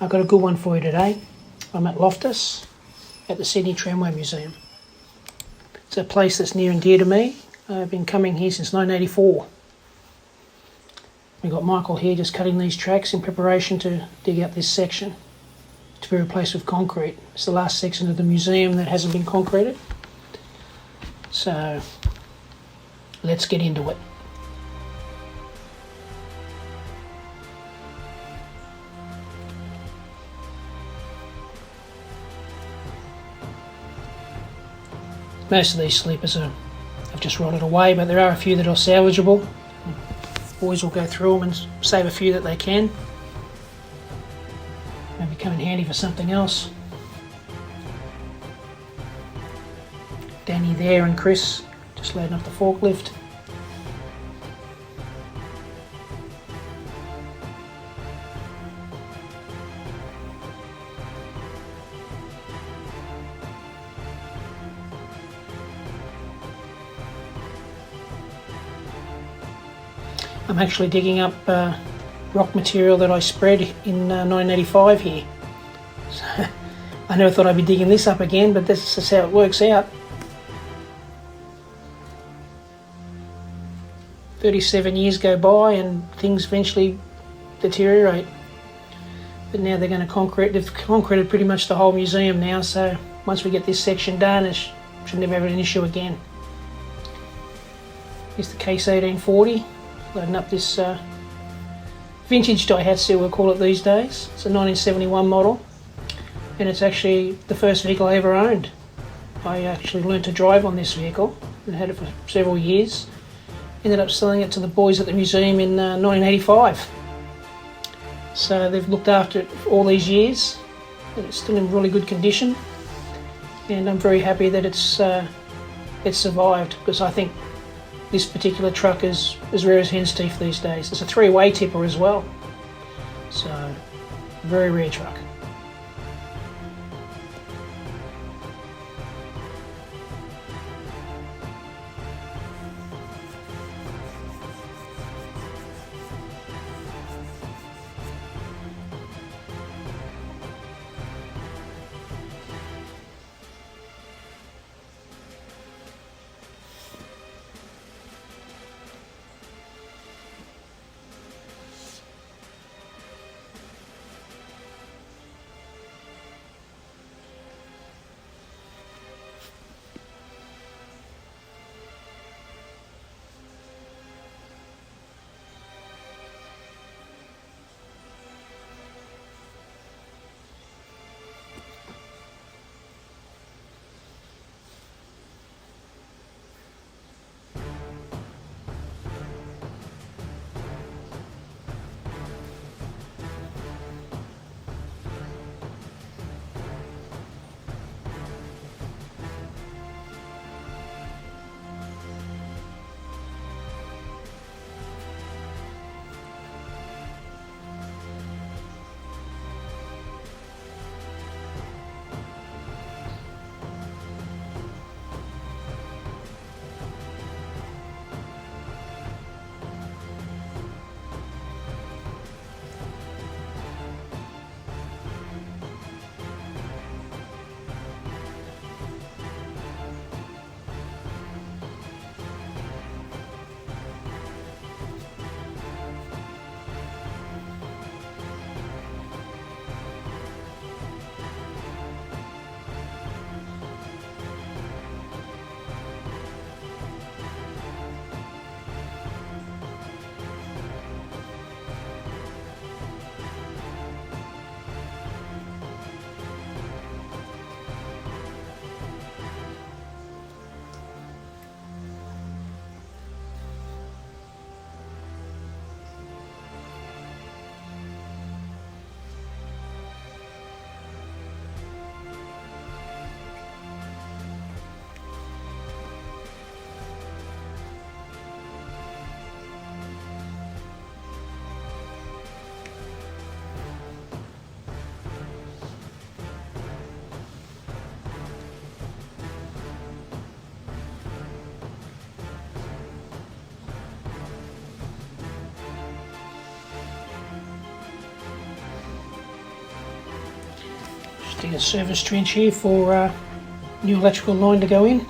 I've got a good one for you today. I'm at Loftus at the Sydney Tramway Museum. It's a place that's near and dear to me. I've been coming here since 1984. We've got Michael here just cutting these tracks in preparation to dig out this section to be replaced with concrete. It's the last section of the museum that hasn't been concreted. So let's get into it. Most of these sleepers have just rotted away, but there are a few that are salvageable. Boys will go through them and save a few that they can. Maybe come in handy for something else. Danny there and Chris just loading up the forklift. I'm actually digging up rock material that I spread in 1985 here. So, I never thought I'd be digging this up again, but this is how it works out. 37 years go by and things eventually deteriorate. But now they're going to concrete. They've concreted pretty much the whole museum now, so once we get this section done, it should never have an issue again. Here's the case 1840. Loading up this vintage Daihatsu, we'll call it these days. It's a 1971 model, and it's actually the first vehicle I ever owned. I actually learned to drive on this vehicle and had it for several years. Ended up selling it to the boys at the museum in 1985. So they've looked after it for all these years, and it's still in really good condition. And I'm very happy that it's survived, because I think this particular truck is as rare as hen's teeth these days. It's a three-way tipper as well. So, very rare truck. Dig a service trench here for new electrical line to go in.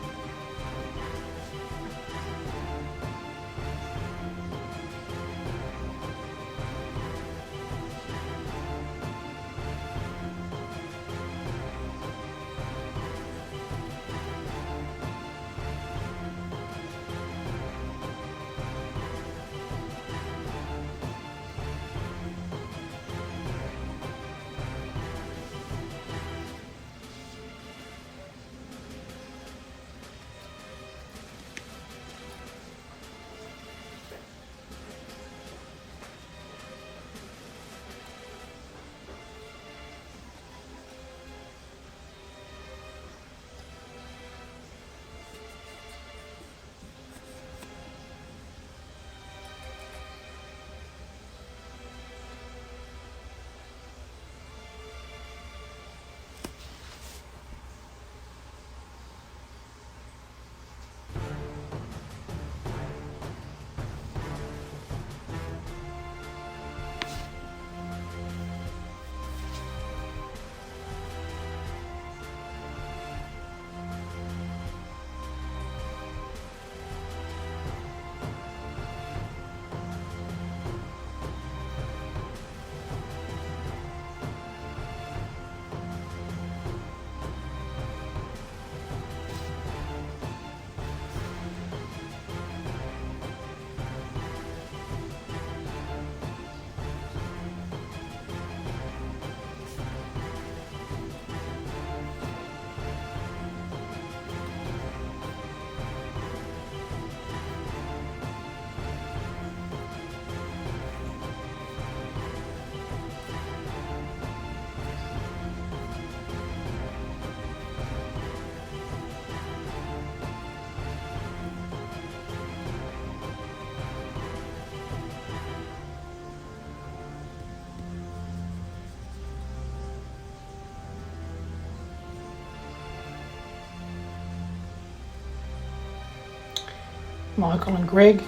Michael and Greg.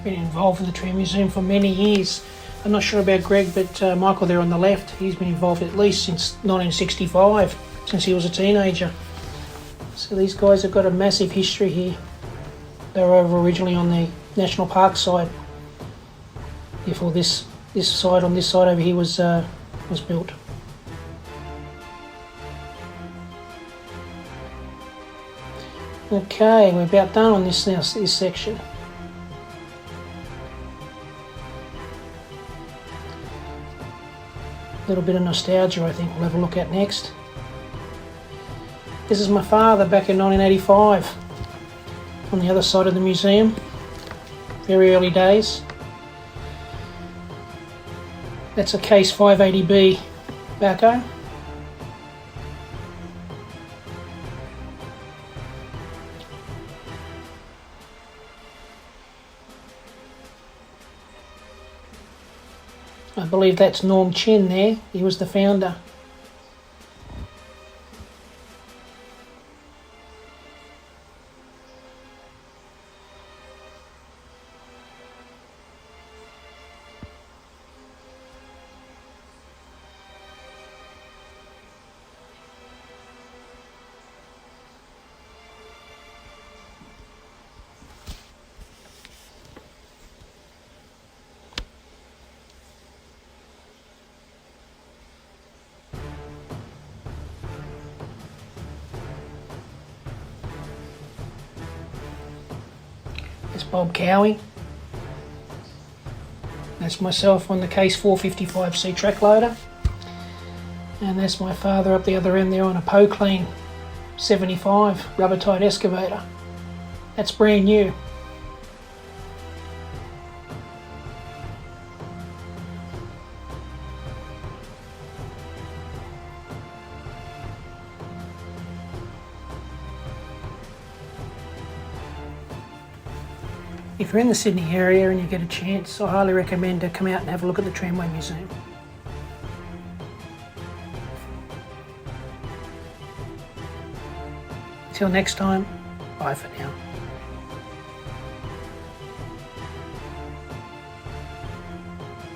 Been involved with the Tram Museum for many years. I'm not sure about Greg, but Michael there on the left, he's been involved at least since 1965, since he was a teenager. So these guys have got a massive history here. They were over originally on the National Park side, before this side on this side over here was built. Okay, we're about done on this now, this section. A little bit of nostalgia, I think we'll have a look at next. This is my father back in 1985 on the other side of the museum. Very early days. That's a Case 580B backhoe. I believe that's Norm Chin there. He was the founder. That's Bob Cowie. That's myself on the Case 455C track loader. And that's my father up the other end there on a Poclain 75 rubber tight excavator. That's brand new. If you're in the Sydney area and you get a chance, I highly recommend to come out and have a look at the Tramway Museum. Till next time, bye for now.